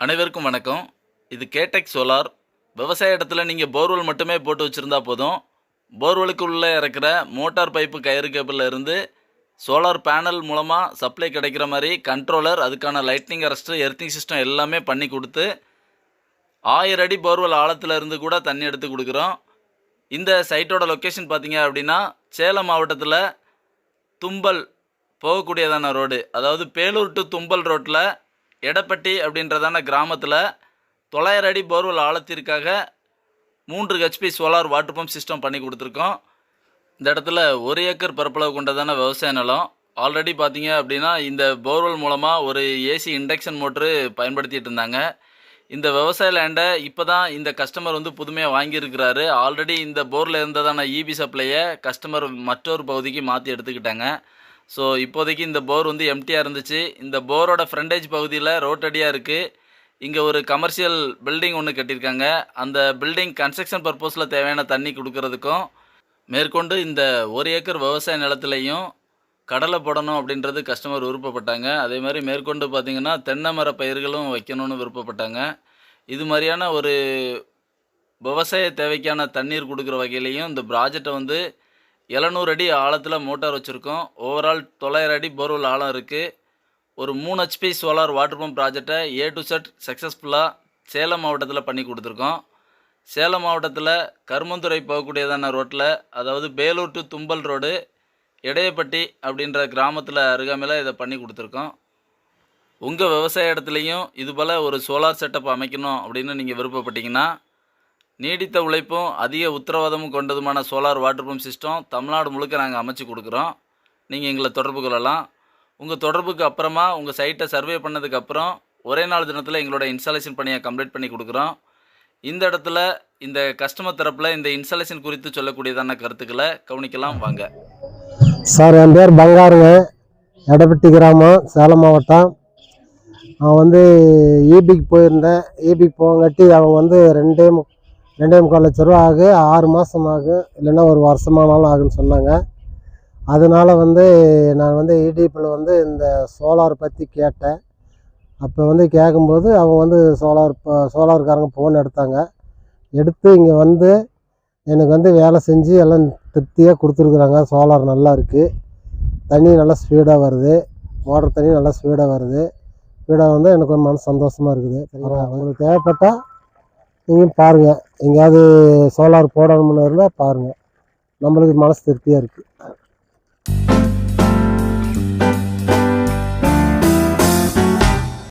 அனைவருக்கும் வணக்கம். இது கேடெக் சோலார். விவசாய இடத்துல நீங்கள் போர்வெல் மட்டுமே போட்டு வச்சுருந்தா போதும். போர்வெலுக்கு உள்ளே இறக்குற மோட்டார் பைப்பு கயிறு கேபிளில் இருந்து சோலார் பேனல் மூலமாக சப்ளை கிடைக்கிற மாதிரி கண்ட்ரோலர், அதுக்கான லைட்னிங் அரெஸ்டர், எர்த்திங் சிஸ்டம் எல்லாமே பண்ணி கொடுத்து 1000 அடி போர்வெல் ஆழத்தில் இருந்து கூட தண்ணி எடுத்து கொடுக்குறோம். இந்த சைட்டோட லொக்கேஷன் பார்த்தீங்க அப்படின்னா சேலம் மாவட்டத்தில் தும்பல் போகக்கூடியதான ரோடு, அதாவது பேலூர் டு தும்பல் ரோட்டில் எடப்பட்டி அப்படின்றதான கிராமத்தில் 900 அடி போர்வெல் ஆழத்திற்காக 3 HP solar water pump system பண்ணி கொடுத்துருக்கோம். இந்த இடத்துல 1 ஏக்கர் பரப்பளவு கொண்டதான விவசாய நிலம். ஆல்ரெடி பார்த்தீங்க அப்படின்னா இந்த போர்வெல் மூலமாக ஒரு ஏசி இண்டக்ஷன் மோட்ரு பயன்படுத்திகிட்டு இருந்தாங்க. இந்த விவசாய லேண்டை இப்போ தான் இந்த கஸ்டமர் புதுமையாக வாங்கியிருக்கிறாரு. ஆல்ரெடி இந்த போரில் இருந்ததான இபி சப்ளையை கஸ்டமர் மற்றொரு பகுதிக்கு மாற்றி எடுத்துக்கிட்டாங்க. ஸோ இப்போதைக்கு இந்த போர் எம்டியாக இருந்துச்சு. இந்த போரோட ஃப்ரண்டேஜ் பகுதியில் ரோட்டடியாக இருக்குது. இங்கே ஒரு கமர்ஷியல் பில்டிங் ஒன்று கட்டியிருக்காங்க. அந்த பில்டிங் கன்ஸ்ட்ரக்ஷன் பர்பஸில் தேவையான தண்ணி கொடுக்கறதுக்கும், மேற்கொண்டு இந்த 1 ஏக்கர் விவசாய நிலத்துலையும் கடலை போடணும் அப்படின்றது கஸ்டமர் விருப்பப்பட்டாங்க. அதே மாதிரி மேற்கொண்டு பார்த்திங்கன்னா தென்னை மர பயிர்களும் வைக்கணும்னு விருப்பப்பட்டாங்க. இது மாதிரியான ஒரு விவசாய தேவைக்கான தண்ணீர் கொடுக்குற வகையிலையும் இந்த ப்ராஜெக்டை 700 அடி ஆழத்தில் மோட்டார் வச்சுருக்கோம். ஓவரால் 900 அடி போர்வெல் ஆழம் இருக்குது. ஒரு 3 ஹெச்பி சோலார் வாட்டர் பம்ப் ப்ராஜெக்டை A to Z சக்ஸஸ்ஃபுல்லாக சேலம் மாவட்டத்தில் பண்ணி கொடுத்துருக்கோம். சேலம் மாவட்டத்தில் கருமந்துறை போகக்கூடியதான ரோட்டில், அதாவது பேலூர் டு தும்பல் ரோடு, எடையப்பட்டி அப்படின்ற கிராமத்தில் அருகாமையில் இதை பண்ணி கொடுத்துருக்கோம். உங்கள் விவசாய இடத்துலையும் இதுபோல் ஒரு சோலார் செட்டப் அமைக்கணும் அப்படின்னு நீங்கள் விருப்பப்பட்டீங்கன்னா, நீடித்த உழைப்பும் அதிக உத்தரவாதமும் கொண்டதுமான solar water pump system Tamil Nadu முழுக்க நாங்கள் அமைச்சு கொடுக்குறோம். நீங்கள் எங்களை தொடர்பு கொள்ளலாம். உங்கள் தொடர்புக்கு அப்புறமா உங்கள் சைட்டை சர்வே பண்ணதுக்கப்புறம் ஒரே நாள் தினத்தில் எங்களோட இன்ஸ்டாலேஷன் பணியை கம்ப்ளீட் பண்ணி கொடுக்குறோம். இந்த இடத்துல இந்த கஸ்டமர் தரப்பில் இந்த இன்ஸ்டாலேஷன் குறித்து சொல்லக்கூடியதான கருத்துக்களை கவனிக்கலாம் வாங்க. சார், என் பேர் பங்காருங்க. எடப்பட்டி கிராமம், சேலம் மாவட்டம். நான் ஈபிக்கு போயிருந்தேன். ஈபிக்கு போகங்காட்டி அவங்க 2.25 லட்ச ரூபா ஆகும், 6 மாதம் ஆகும், இல்லைன்னா 1 வருஷமானாலும் ஆகுன்னு சொன்னாங்க. அதனால் நான் இடிபியில் இந்த சோலார் பற்றி கேட்டேன். அப்போ கேட்கும்போது அவங்க சோலார்காரங்க ஃபோன் எடுத்தாங்க. எடுத்து இங்கே எனக்கு வேலை செஞ்சு எல்லாம் திருப்தியாக கொடுத்துருக்குறாங்க. சோலார் நல்லா இருக்குது, தண்ணி நல்லா ஸ்பீடாக வருது, மோட்டர் தண்ணி நல்லா ஸ்பீடாக வருது. ஸ்பீடாக எனக்கு மனசு சந்தோஷமாக இருக்குது. உங்களுக்கு தேவைப்பட்டால் நீங்கள் பாருங்கள், எங்கேயாவது சோலார் போடணும்னு இருந்தால் பாருங்கள். நம்மளுக்கு மனசு திருப்தியாக இருக்குது.